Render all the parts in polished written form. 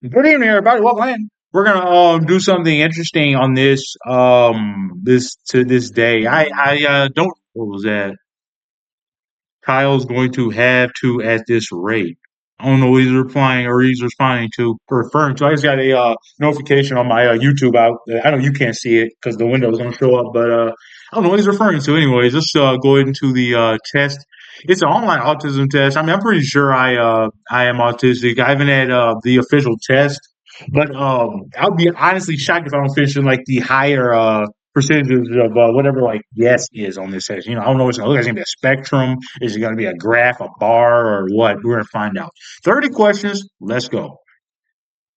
Good evening, everybody. Welcome in. We're gonna do something interesting on this day. I don't what was that? Kyle's going to have to at this rate. I don't know what he's replying or he's responding to or referring to. I just got a notification on my YouTube out. I know you can't see it because the window is going to show up, but I don't know what he's referring to. Anyways, let's go into the test. It's an online autism test. I mean, I'm pretty sure I am autistic. I haven't had the official test, but I would be honestly shocked if I don't finish in like the higher percentages of whatever like yes is on this test. I don't know what's going to look like. It's going to be a spectrum. Is it going to be a graph, a bar, or what? We're going to find out. 30 questions. Let's go.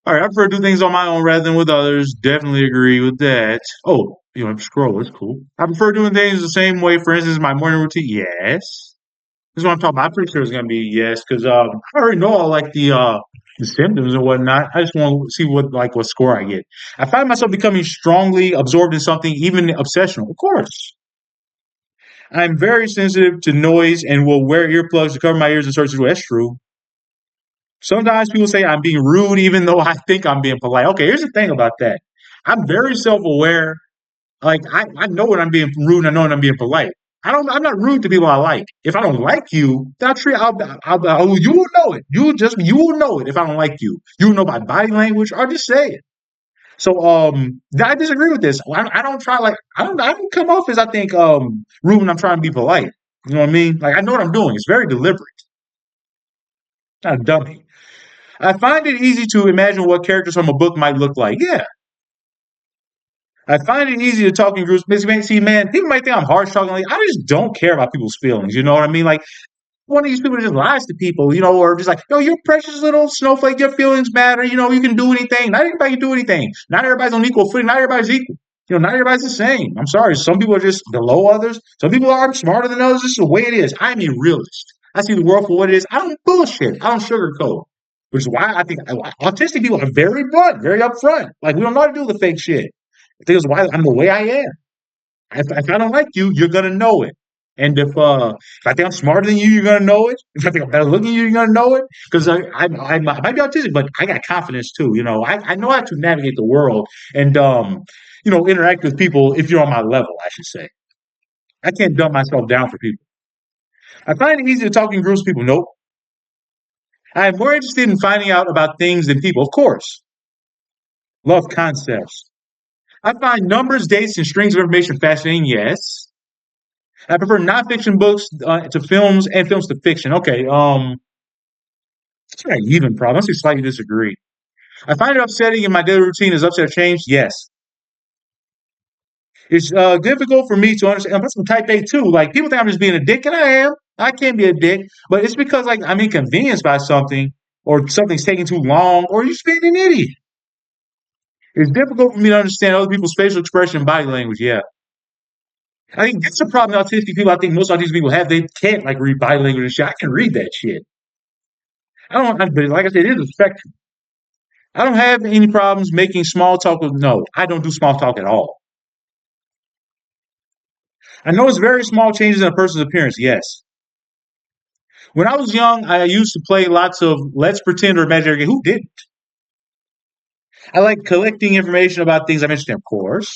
All right. I prefer to do things on my own rather than with others. Definitely agree with that. Oh, scroll. It's cool. I prefer doing things the same way. For instance, my morning routine. Yes. This is what I'm talking about. I'm pretty sure it's going to be yes because I already know all like the symptoms and whatnot. I just want to see what score I get. I find myself becoming strongly absorbed in something, even obsessional. Of course. I'm very sensitive to noise and will wear earplugs to cover my ears in certain situations. That's true. Sometimes people say I'm being rude, even though I think I'm being polite. Okay, here's the thing about that. I'm very self-aware. Like I know when I'm being rude and I know when I'm being polite. I'm not rude to people I like. If I don't like you, then you will know it. You will know it if I don't like you. You will know by body language or just say it. So I disagree with this. I don't try like I don't come off as I think rude when I'm trying to be polite. You know what I mean? Like I know what I'm doing. It's very deliberate. Not a dummy. I find it easy to imagine what characters from a book might look like. Yeah. I find it easy to talk in groups. See, man, people might think I'm harsh talking. Like, I just don't care about people's feelings. You know what I mean? Like, one of these people that just lies to people, or just like, yo, you're a precious little snowflake. Your feelings matter. You can do anything. Not everybody can do anything. Not everybody's on equal footing. Not everybody's equal. Not everybody's the same. I'm sorry. Some people are just below others. Some people are smarter than others. This is the way it is. I'm a realist. I see the world for what it is. I don't bullshit. I don't sugarcoat. Which is why I think autistic people are very blunt, very upfront. Like, we don't know how to do the fake shit. I think it's why I'm the way I am. If I don't like you, you're gonna know it. And if I think I'm smarter than you, you're gonna know it. If I think I'm better looking than you, you're gonna know it. Because I might be autistic, but I got confidence too. I know how to navigate the world and interact with people if you're on my level. I should say. I can't dumb myself down for people. I find it easy to talk in groups of people. Nope. I am more interested in finding out about things than people. Of course, love concepts. I find numbers, dates, and strings of information fascinating. Yes. I prefer nonfiction books to films and films to fiction. Okay, it's not even problem. I slightly disagree. I find it upsetting in my daily routine is upset or change. Yes, it's difficult for me to understand. I'm from type A too. Like people think I'm just being a dick, and I am. I can be a dick, but it's because like I'm inconvenienced by something, or something's taking too long, or you're just being an idiot. It's difficult for me to understand other people's facial expression and body language. Yeah. I think that's the problem with autistic people. I think most autistic people have. They can't like read body language and shit. I can read that shit. I don't, but like I said, it is a spectrum. I don't have any problems making small talk with, no, I don't do small talk at all. I know it's very small changes in a person's appearance, yes. When I was young, I used to play lots of let's pretend or imaginary game. Who didn't? I like collecting information about things I'm interested in, of course.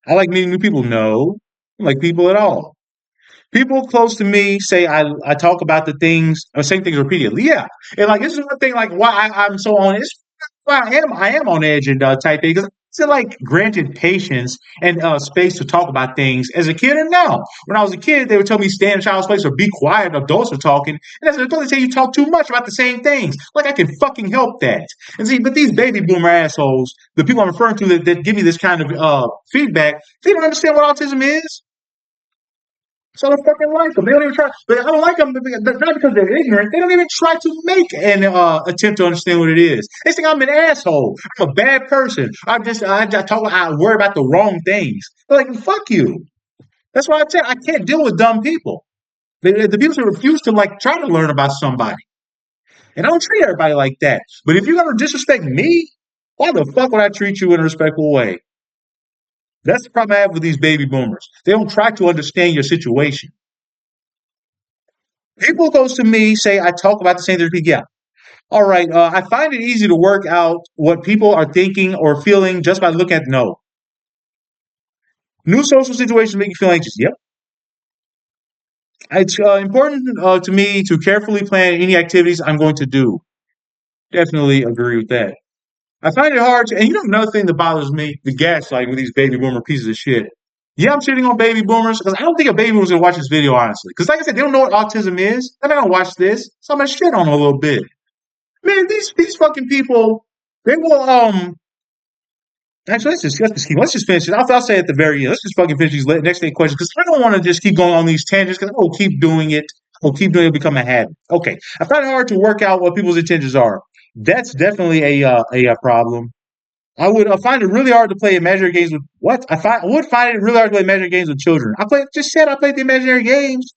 I like meeting new people, no. I don't like people at all. People close to me say I talk about the things or same things repeatedly. Yeah, and like this is one thing like why I'm so on it's why I am on edge and type A because it's like granted patience and space to talk about things as a kid and now. When I was a kid, they would tell me stay in a child's place or be quiet. Adults are talking, and as an adult, they say you talk too much about the same things. Like I can fucking help that. And see, but these baby boomer assholes, the people I'm referring to that give me this kind of feedback, they don't understand what autism is. So I don't fucking like them. They don't even try. But I don't like them not because they're ignorant. They don't even try to make an attempt to understand what it is. They think I'm an asshole. I'm a bad person. I worry about the wrong things. They're like, fuck you. That's why I said I can't deal with dumb people. The people who refuse to like try to learn about somebody. And I don't treat everybody like that. But if you're gonna disrespect me, why the fuck would I treat you in a respectful way? That's the problem I have with these baby boomers. They don't try to understand your situation. People goes to me say I talk about the same thing. Yeah, All right. I find it easy to work out what people are thinking or feeling just by looking at no. New social situations make you feel anxious. Yep. It's important to me to carefully plan any activities I'm going to do. Definitely agree with that. I find it hard to, and you know, another thing that bothers me, the gaslighting with these baby boomer pieces of shit. Yeah, I'm shitting on baby boomers because I don't think a baby boomer's gonna watch this video, honestly. Because, like I said, they don't know what autism is. They're not gonna watch this, so I'm gonna shit on them a little bit. Man, these fucking people, they will actually, let's just finish it. I'll say at the very end. Let's just fucking finish these next day questions because I don't want to just keep going on these tangents because I'll keep doing it. I'll keep doing it, become a habit. Okay, I find it hard to work out what people's intentions are. That's definitely a problem. I would find it really hard to play imaginary games with what I would find it really hard to play imaginary games with children. I played the imaginary games.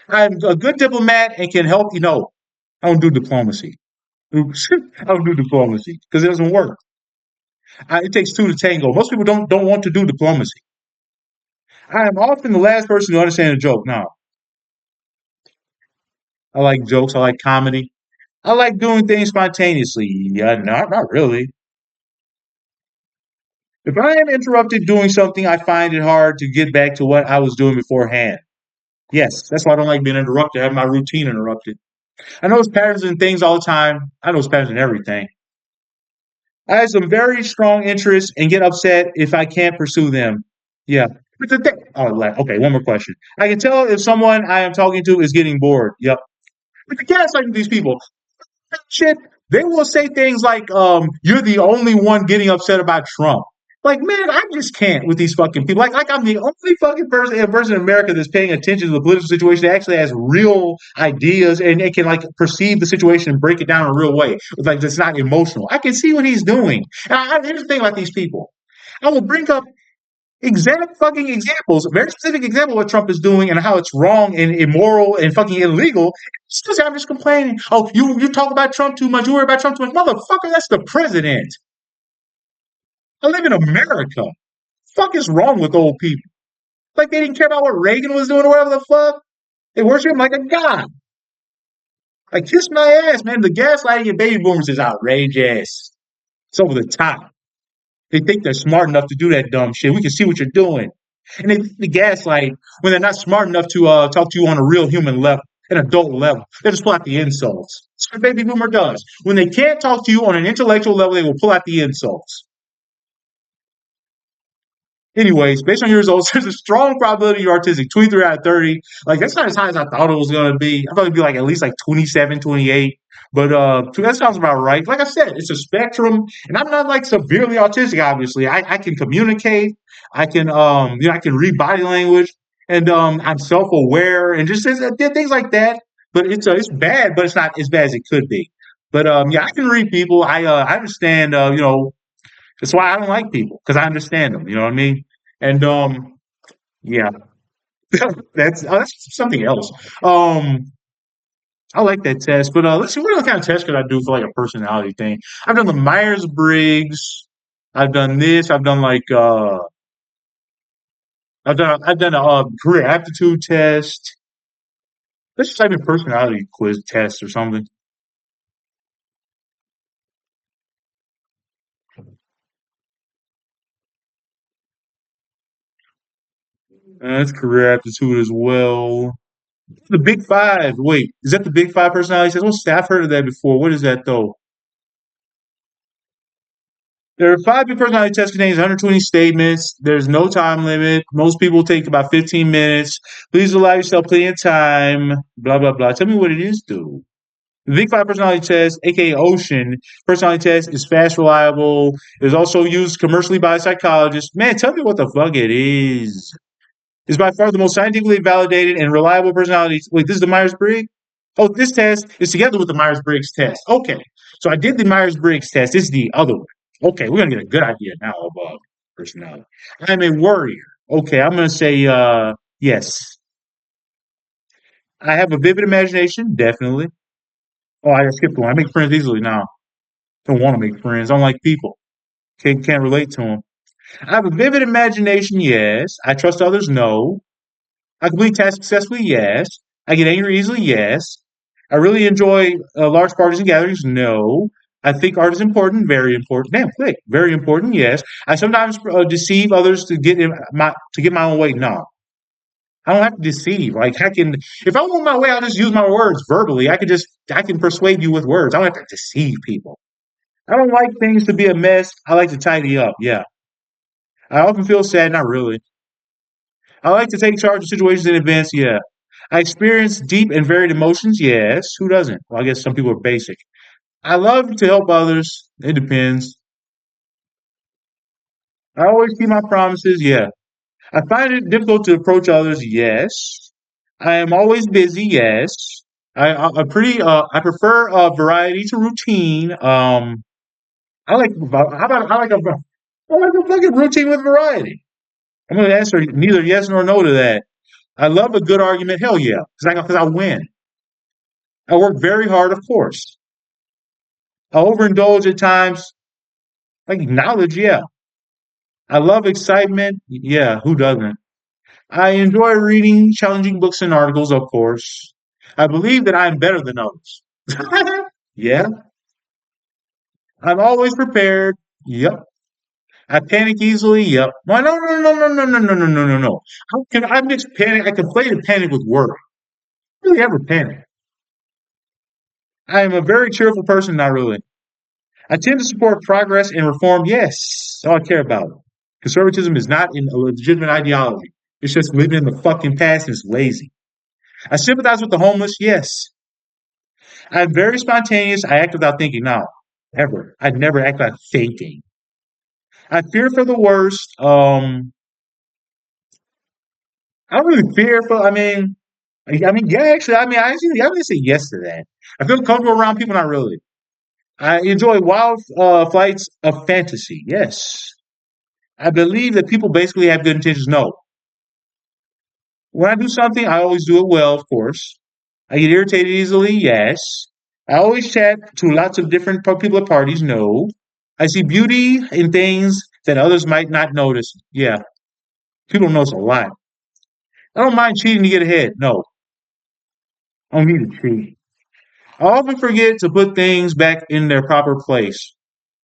I'm a good diplomat and can help. You know, I don't do diplomacy. Oops, I don't do diplomacy because it doesn't work. It takes two to tango. Most people don't want to do diplomacy. I am often the last person to understand a joke. Now, I like jokes. I like comedy. I like doing things spontaneously. Yeah, not really. If I am interrupted doing something, I find it hard to get back to what I was doing beforehand. Yes, that's why I don't like being interrupted. I have my routine interrupted. I notice patterns in things all the time. I notice patterns in everything. I have some very strong interests and get upset if I can't pursue them. Yeah. But the thing, oh, okay, one more question. I can tell if someone I am talking to is getting bored. Yep. But the gaslighting these people, shit, they will say things like, "You're the only one getting upset about Trump." Like, man, I just can't with these fucking people. Like I'm the only fucking person in America that's paying attention to the political situation that actually has real ideas and it can like perceive the situation and break it down in a real way. Like it's not emotional. I can see what he's doing. And here's the thing about these people. I will bring up exact fucking examples, very specific example of what Trump is doing and how it's wrong and immoral and fucking illegal. Still, I'm just complaining. Oh, you talk about Trump too much. You worry about Trump too much, motherfucker. That's the president. I live in America. Fuck is wrong with old people? Like they didn't care about what Reagan was doing or whatever the fuck. They worship him like a god. Like kiss my ass, man. The gaslighting of baby boomers is outrageous. It's over the top. They think they're smart enough to do that dumb shit. We can see what you're doing. And they gaslight when they're not smart enough to talk to you on a real human level, an adult level. They just pull out the insults. That's what a baby boomer does. When they can't talk to you on an intellectual level, they will pull out the insults. Anyways, based on your results, there's a strong probability you're autistic. 23 out of 30. Like, that's not as high as I thought it was going to be. I thought it'd be like at least like 27, 28. But that sounds about right. Like I said, it's a spectrum, and I'm not like severely autistic. Obviously, I can communicate. I can I can read body language, and I'm self aware, and just things like that. But it's bad, but it's not as bad as it could be. But yeah, I can read people. I understand. That's why I don't like people because I understand them. You know what I mean? And yeah, that's something else. Um, I like that test, but let's see what other kind of test could I do for like a personality thing. I've done the Myers Briggs. I've done this. I've done a career aptitude test. Let's just type in personality quiz test or something. That's career aptitude as well. The Big Five. Wait, is that the Big Five personality test? What's that? I've heard of that before. What is that though? There are five big personality tests contains 120 statements. There's no time limit. Most people take about 15 minutes. Please allow yourself plenty of time. Blah blah blah. Tell me what it is, dude. The Big Five personality test, aka Ocean personality test, is fast, reliable. It is also used commercially by psychologists. Man, tell me what the fuck it is. Is by far the most scientifically validated and reliable personality. Wait, this is the Myers Briggs? Oh, this test is together with the Myers Briggs test. Okay. So I did the Myers Briggs test. This is the other one. Okay, we're going to get a good idea now of personality. I'm a worrier. Okay, I'm going to say yes. I have a vivid imagination, definitely. Oh, I skipped one. I make friends easily now. Don't want to make friends. I don't like people. Can't relate to them. I have a vivid imagination, yes. I trust others, no. I complete tasks successfully, yes. I get angry easily, yes. I really enjoy large parties and gatherings. No. I think art is important, very important. Damn, quick, very important. Yes. I sometimes deceive others to get my own way. No, I don't have to deceive. Like I can, if I want my way, I'll just use my words verbally. I can persuade you with words. I don't have to deceive people. I don't like things to be a mess. I like to tidy up. Yeah. I often feel sad. Not really. I like to take charge of situations in advance. Yeah. I experience deep and varied emotions. Yes. Who doesn't? Well, I guess some people are basic. I love to help others. It depends. I always keep my promises. Yeah. I find it difficult to approach others. Yes. I am always busy. Yes. I prefer variety to routine. I like a fucking routine with variety. I'm going to answer neither yes nor no to that. I love a good argument. Hell yeah. Because I win. I work very hard, of course. I overindulge at times. Like knowledge, yeah. I love excitement. Yeah, who doesn't? I enjoy reading challenging books and articles, of course. I believe that I am better than others. Yeah, I'm always prepared. Yep. I panic easily. Yep. Why? No, no, no, no, no, no, no, no, no, no, no. I mix panic? I conflated panic with worry. I really ever panic? I am a very cheerful person. Not really. I tend to support progress and reform. Yes, all I care about. Conservatism is not a legitimate ideology. It's just living in the fucking past and it's lazy. I sympathize with the homeless. Yes. I'm very spontaneous. I act without thinking. Now, ever. I'd never act without thinking. I fear for the worst. I don't really fear for. Yeah, actually, I'm gonna say yes to that. I feel comfortable around people. Not really. I enjoy wild flights of fantasy. Yes. I believe that people basically have good intentions. No. When I do something, I always do it well, of course. I get irritated easily. Yes. I always chat to lots of different people at parties. No. I see beauty in things that others might not notice. Yeah. People notice a lot. I don't mind cheating to get ahead. No. I don't need to cheat. I often forget to put things back in their proper place.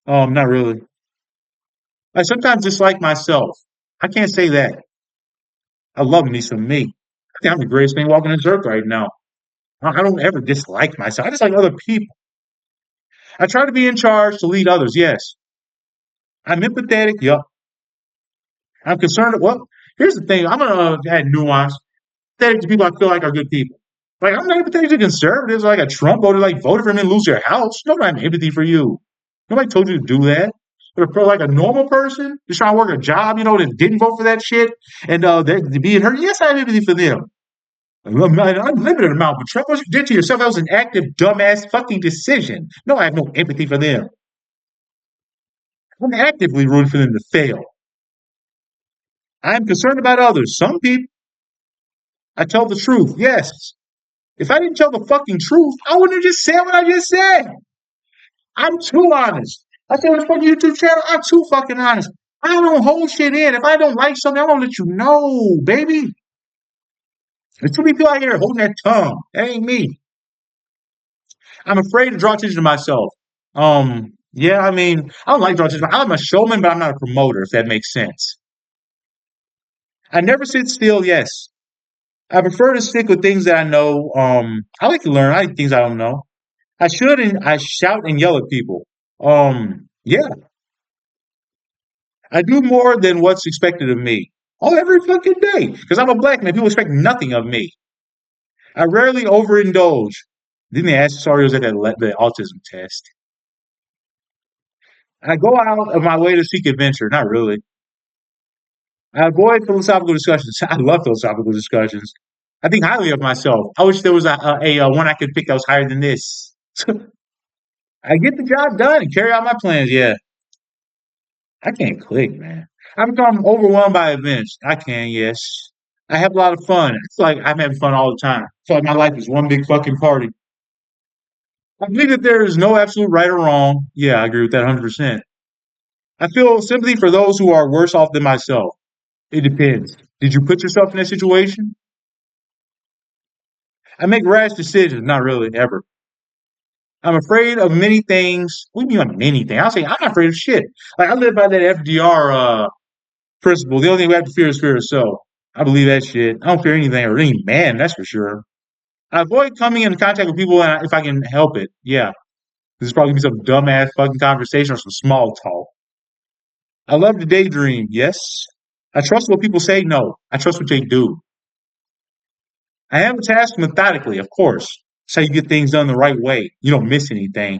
Not really. I sometimes dislike myself. I can't say that. I love me some me. I think I'm the greatest thing walking this earth right now. I don't ever dislike myself. I dislike other people. I try to be in charge to lead others. Yes. I'm empathetic. Yup. I'm concerned. Well, here's the thing. I'm gonna add nuance. Empathetic to people I feel like are good people. Like I'm not empathetic to conservatives. Like a Trump voter, like voted for him and lose your house. No, I have empathy for you. Nobody told you to do that. But for like a normal person just trying to work a job, that didn't vote for that shit, and they're being hurt. Yes, I have empathy for them. An unlimited amount. But Trump, what you did to yourself, that was an active, dumbass, fucking decision. No, I have no empathy for them. I'm actively rooting for them to fail. I'm concerned about others. Some people, I tell the truth. Yes. If I didn't tell the fucking truth, I wouldn't have just said what I just said. I'm too honest. I say on this fucking YouTube channel, I'm too fucking honest. I don't hold shit in. If I don't like something, I'm gonna let you know, baby. There's too many people out here holding that tongue. That ain't me. I'm afraid to draw attention to myself. Yeah, I don't like draw attention. I'm a showman, but I'm not a promoter, if that makes sense. I never sit still, yes. I prefer to stick with things that I know. I like to learn. I like things I don't know. I shout and yell at people. Yeah, I do more than what's expected of me. Oh, every fucking day. Because I'm a black man. People expect nothing of me. I rarely overindulge. Then they ask sorry was at the autism test. I go out of my way to seek adventure. Not really. I avoid philosophical discussions. I love philosophical discussions. I think highly of myself. I wish there was a one I could pick that was higher than this. I get the job done and carry out my plans. Yeah, I can't click, man. I become overwhelmed by events. I can, yes. I have a lot of fun. It's like I'm having fun all the time. It's like my life is one big fucking party. I believe that there is no absolute right or wrong. Yeah, I agree with that 100%. I feel sympathy for those who are worse off than myself. It depends. Did you put yourself in that situation? I make rash decisions. Not really, ever. I'm afraid of many things. What do you mean many things? I'll say I'm not afraid of shit. Like I live by that FDR principle. The only thing we have to fear is fear itself. I believe that shit. I don't fear anything or any man, that's for sure. I avoid coming into contact with people if I can help it. Yeah. This is probably gonna be some dumbass fucking conversation or some small talk. I love to daydream, yes. I trust what people say, no. I trust what they do. I have a task methodically, of course. That's how you get things done the right way. You don't miss anything.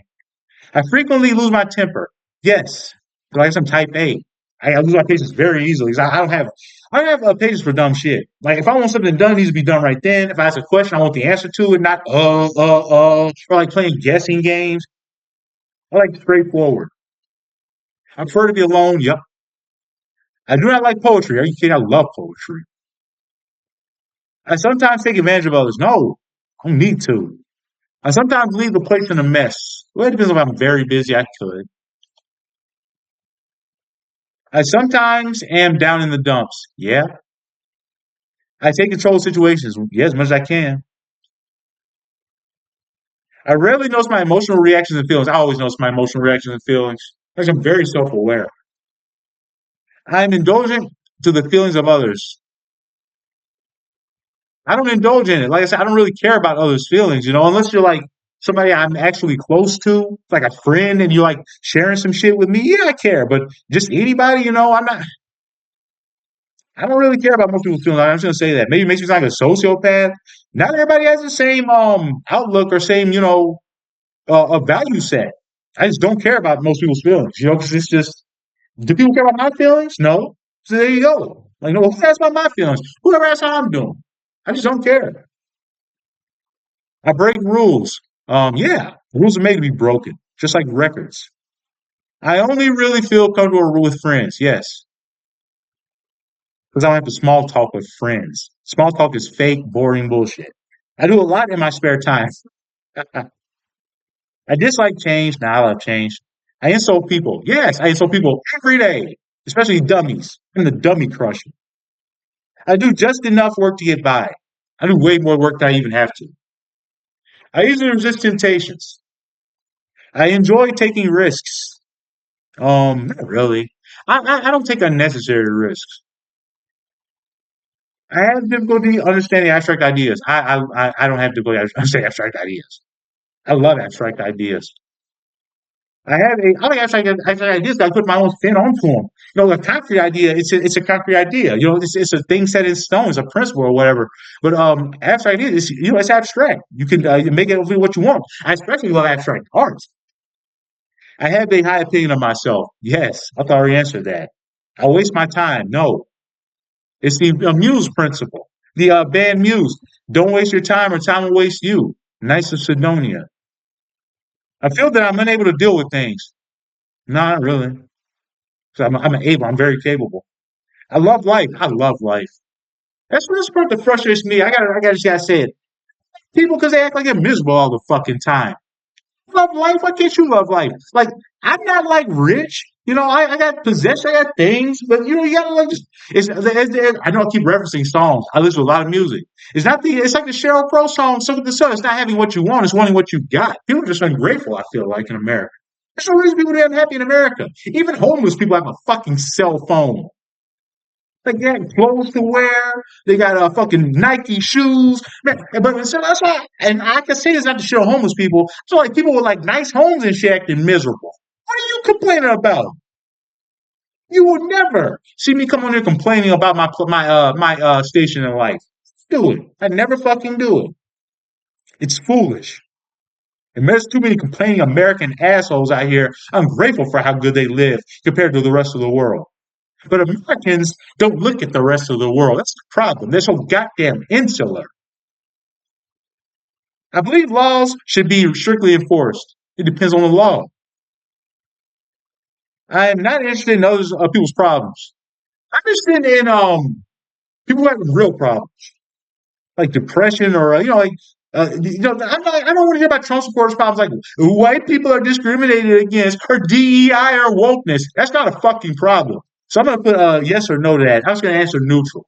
I frequently lose my temper. Yes. Like I guess I'm type A. I lose my patience very easily. 'Cause I don't have patience for dumb shit. Like if I want something done, it needs to be done right then. If I ask a question, I want the answer to it, not or like playing guessing games. I like straightforward. I prefer to be alone. Yep. I do not like poetry. Are you kidding? I love poetry. I sometimes take advantage of others. No, I don't need to. I sometimes leave the place in a mess. Well, it depends if I'm very busy. I could. I sometimes am down in the dumps. Yeah. I take control of situations. Yeah, as much as I can. I rarely notice my emotional reactions and feelings. I always notice my emotional reactions and feelings. Because I'm very self aware. I'm indulgent to the feelings of others. I don't indulge in it. Like I said, I don't really care about others' feelings, unless you're like somebody I'm actually close to, like a friend, and you like sharing some shit with me. Yeah, I care. But just anybody, I'm not. I don't really care about most people's feelings. I'm just gonna say that. Maybe it makes me sound like a sociopath. Not everybody has the same outlook or same, a value set. I just don't care about most people's feelings, because it's just do people care about my feelings? No. So there you go. Like, no, who cares about my feelings? Whoever asks how I'm doing. I just don't care. I break rules. Yeah, rules are made to be broken, just like records. I only really feel comfortable with friends. Yes, because I don't have to small talk with friends. Small talk is fake, boring bullshit. I do a lot in my spare time. I dislike change. Nah, I love change. I insult people. Yes, I insult people every day, especially dummies. I'm the dummy crusher. I do just enough work to get by. I do way more work than I even have to. I usually resist temptations. I enjoy taking risks. Not really. I don't take unnecessary risks. I have difficulty understanding abstract ideas. I don't have difficulty understanding abstract ideas. I love abstract ideas. I like abstract ideas. I put my own spin onto them. A concrete idea. It's a concrete idea. It's a thing set in stone. It's a principle or whatever. But abstract ideas. It's abstract. You can make it what you want. I especially love abstract art. I have a high opinion of myself. Yes, I thought I already answered that. I waste my time. No, it's the Muse principle. The band Muse. Don't waste your time or time will waste you. Nice of Sidonia. I feel that I'm unable to deal with things. No, not really. 'Cause I'm very capable. I love life. I love life. That's what this part that frustrates me. I gotta say it. People, because they act like they're miserable all the fucking time. Love life. Why can't you love life? Like I'm not like rich. I got possession, I got things, but you gotta like just. I know I keep referencing songs. I listen to a lot of music. It's not the. It's like the Sheryl Crow song, "Suck at the Sun." It's not having what you want. It's wanting what you got. People are just ungrateful. I feel like in America. There's no reason people to be unhappy in America. Even homeless people have a fucking cell phone. They got clothes to wear. They got fucking Nike shoes. Man, but so that's why, and I can say this not to shit on homeless people. So like people with like nice homes and shit acting miserable. What are you complaining about? You would never see me come on here complaining about my station in life. Do it. I never fucking do it. It's foolish. And there's too many complaining American assholes out here. I'm grateful for how good they live compared to the rest of the world. But Americans don't look at the rest of the world. That's the problem. They're so goddamn insular. I believe laws should be strictly enforced. It depends on the law. I am not interested in others people's problems. I'm interested in people having real problems, like depression or like I don't want to hear about Trump supporters' problems like white people are discriminated against or DEI or wokeness. That's not a fucking problem. So I'm going to put yes or no to that. I was going to answer neutral.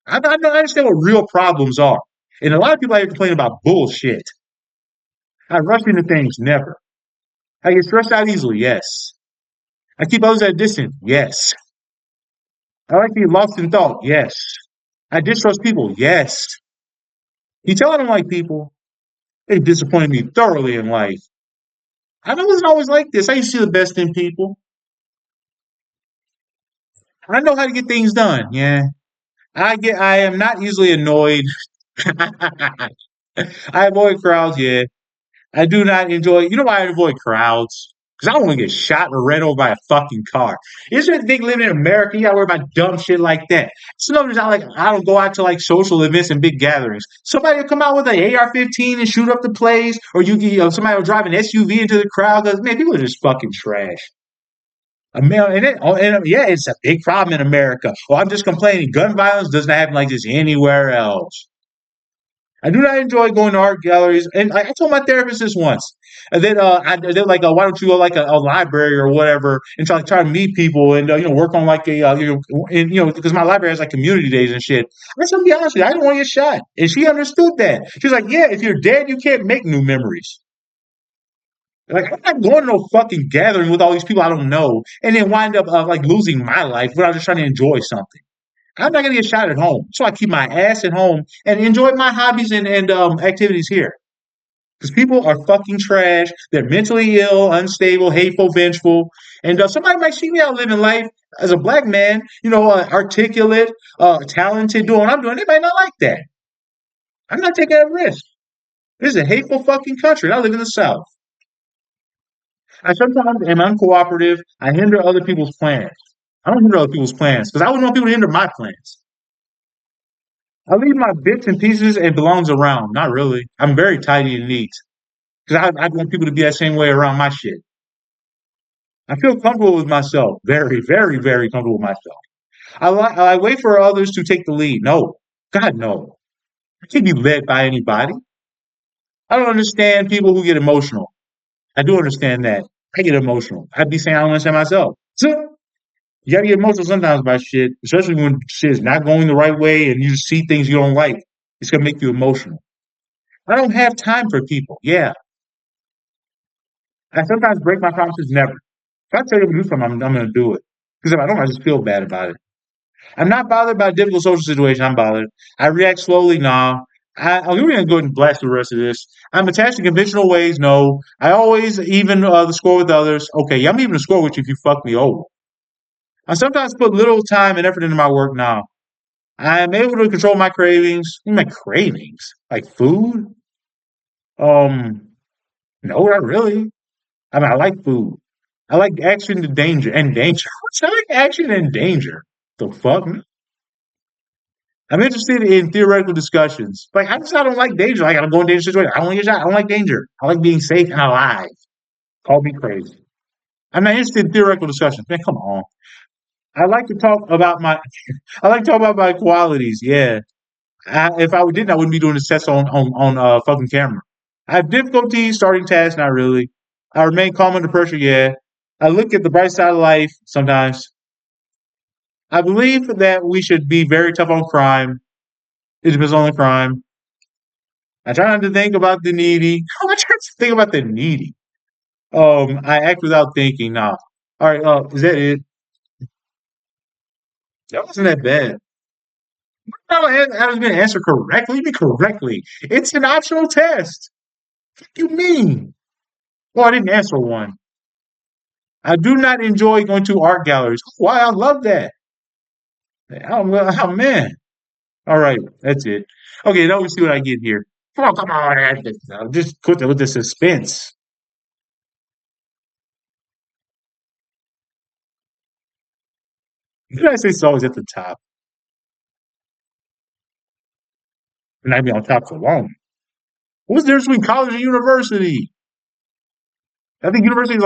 I understand what real problems are. And a lot of people out here complain about bullshit. I rush into things, never. I get stressed out easily, yes. I keep others at a distance, yes. I like to get lost in thought, yes. I distrust people, yes. You tell I don't like people, they disappointed me thoroughly in life. I wasn't always like this. I used to see the best in people. I know how to get things done, yeah. I am not easily annoyed. I avoid crowds, yeah. I do not enjoy. You know why I avoid crowds? Because I don't want to get shot or ran over by a fucking car. You should think living in America, you gotta worry about dumb shit like that. So no, I don't go out to like social events and big gatherings. Somebody will come out with an AR-15 and shoot up the place, or somebody will drive an SUV into the crowd. Because man, people are just fucking trash. Yeah, it's a big problem in America. Well, I'm just complaining. Gun violence doesn't happen like this anywhere else. I do not enjoy going to art galleries, and I told my therapist this once. And then they're like, "Why don't you go like a library or whatever and try to meet people and work on like because my library has like community days and shit." I said, "To be honest with you, I didn't want to get shot," and she understood that. She's like, "Yeah, if you're dead, you can't make new memories." Like I'm not going to no fucking gathering with all these people I don't know, and then wind up like losing my life when I'm just trying to enjoy something. I'm not gonna get shot at home, so I keep my ass at home and enjoy my hobbies and activities here. Because people are fucking trash. They're mentally ill, unstable, hateful, vengeful, and somebody might see me out living life as a black man, articulate, talented, doing what I'm doing. They might not like that. I'm not taking that risk. This is a hateful fucking country. And I live in the South. I sometimes am uncooperative. I hinder other people's plans. I don't hinder other people's plans because I wouldn't want people to hinder my plans. I leave my bits and pieces and belongs around. Not really. I'm very tidy and neat because I want people to be that same way around my shit. I feel comfortable with myself. Very, very, very comfortable with myself. I wait for others to take the lead. No, God, no. I can't be led by anybody. I don't understand people who get emotional. I do understand that. I get emotional. I'd be saying I don't understand myself. So you gotta get emotional sometimes about shit, especially when shit is not going the right way and you just see things you don't like. It's gonna make you emotional. I don't have time for people. Yeah. I sometimes break my promises, never. If I tell you to do something, I'm going to do it. Because if I don't, I just feel bad about it. I'm not bothered by a difficult social situation. I'm bothered. I react slowly. Nah. I'm going to go ahead and blast the rest of this. I'm attached to conventional ways. No. I always even the score with others. Okay, yeah, I'm even the score with you if you fuck me over. I sometimes put little time and effort into my work now. I am able to control my cravings. My cravings? Like food? No, not really. I mean, I like food. I like action and danger. I like action and danger. The fuck? I'm interested in theoretical discussions. Like I don't like danger. Like I don't go in dangerous situations. I don't want to get shot. I don't like danger. I like being safe and alive. Call me crazy. I'm not interested in theoretical discussions. Man, come on. I like to talk about my I like to talk about my qualities. Yeah. If I didn't, I wouldn't be doing this test on fucking camera. I have difficulty starting tasks. Not really. I remain calm under pressure. Yeah. I look at the bright side of life sometimes. I believe that we should be very tough on crime. It depends on the crime. I try not to think about the needy. How much I think about the needy? I act without thinking. Nah. All right. Is that it? That wasn't that bad. No, I was going to answer correctly. Be correctly. It's an optional test. What do you mean? Well, I didn't answer one. I do not enjoy going to art galleries. Why? I love that. Oh man. All right, that's it. Okay, now we see what I get here. Come on, just quit with the suspense. The United States is always at the top, and I'd be on top for long. What's the difference between college and university? I think university is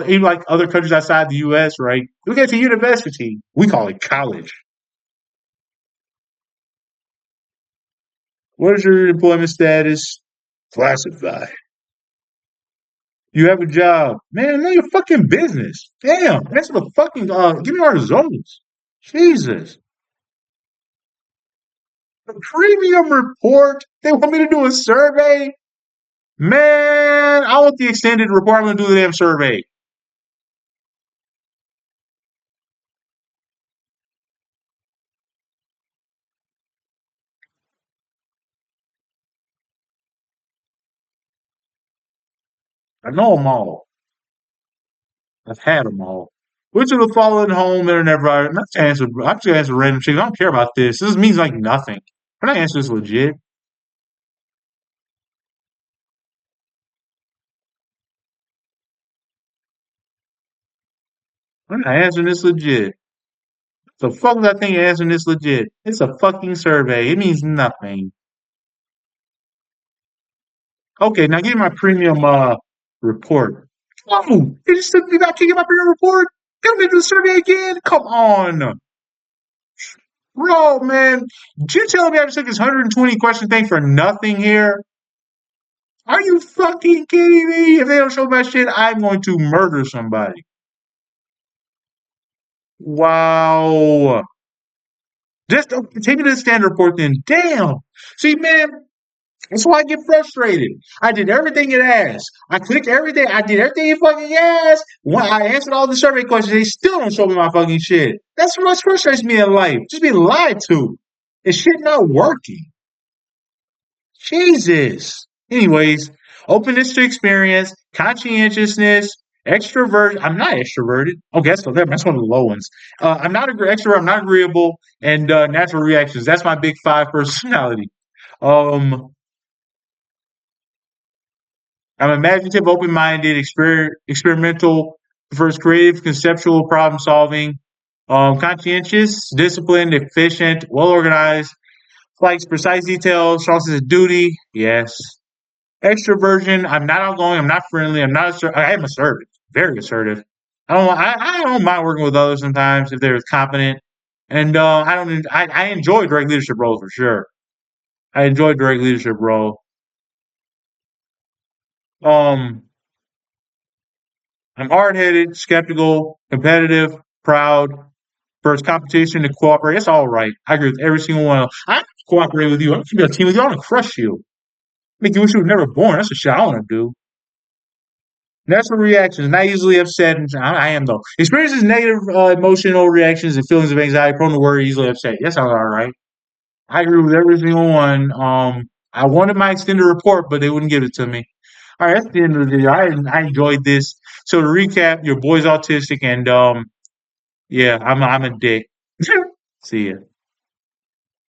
even like other countries outside the U.S. Right? We get to university. We call it college. What is your employment status? Classified. You have a job, man. Know your fucking business. Damn, answer the fucking. Give me our results. Jesus. Premium report? They want me to do a survey? Man, I want the extended report. I'm gonna do the damn survey. I know them all. I've had them all. Which of the following home internet providers? I'm just gonna answer random shit. I don't care about this. This means like nothing. I'm not answering this legit. I'm not answering this legit. The fuck is that thing answering this legit? It's a fucking survey. It means nothing. Okay, now give me my premium report. Oh, they just took me back to get my premium report. Come into the survey again. Come on. Bro, man. Did you tell me I just took this 120 question thing for nothing here? Are you fucking kidding me? If they don't show my shit, I'm going to murder somebody. Wow. Just take me to the standard report then. Damn. See, man, that's why I get frustrated. I did everything it asked. I clicked everything. I did everything it fucking asked. When I answered all the survey questions, they still don't show me my fucking shit. That's what frustrates me in life. Just being lied to. And shit not working. Jesus. Anyways, openness to experience, conscientiousness, extrovert. I'm not extroverted. Okay, that's one of the low ones. I'm not extrovert. I'm not agreeable, and natural reactions. That's my big five personality. Um, I'm imaginative, open-minded, experimental, prefers creative, conceptual problem solving. Conscientious, disciplined, efficient, well organized, likes precise details, strong sense of duty. Yes. Extroversion. I'm not outgoing. I'm not friendly. I am assertive, very assertive. I don't mind working with others sometimes if they're competent, and I don't. I enjoy direct leadership roles for sure. I enjoy direct leadership role. Um, I'm hard headed, skeptical, competitive, proud. First competition to cooperate. It's all right. I agree with every single one. I cooperate with you. I'm gonna be a team with you. I want to crush you. Make you wish you were never born. That's the shit I want to do. Natural reactions, not easily upset. And I am though. Experiences negative emotional reactions and feelings of anxiety, prone to worry, easily upset. Yes, I'm all right. I agree with every single one. I wanted my extended report, but they wouldn't give it to me. All right, that's the end of the video. I enjoyed this. So to recap, your boy's autistic, and yeah, I'm a dick. See ya.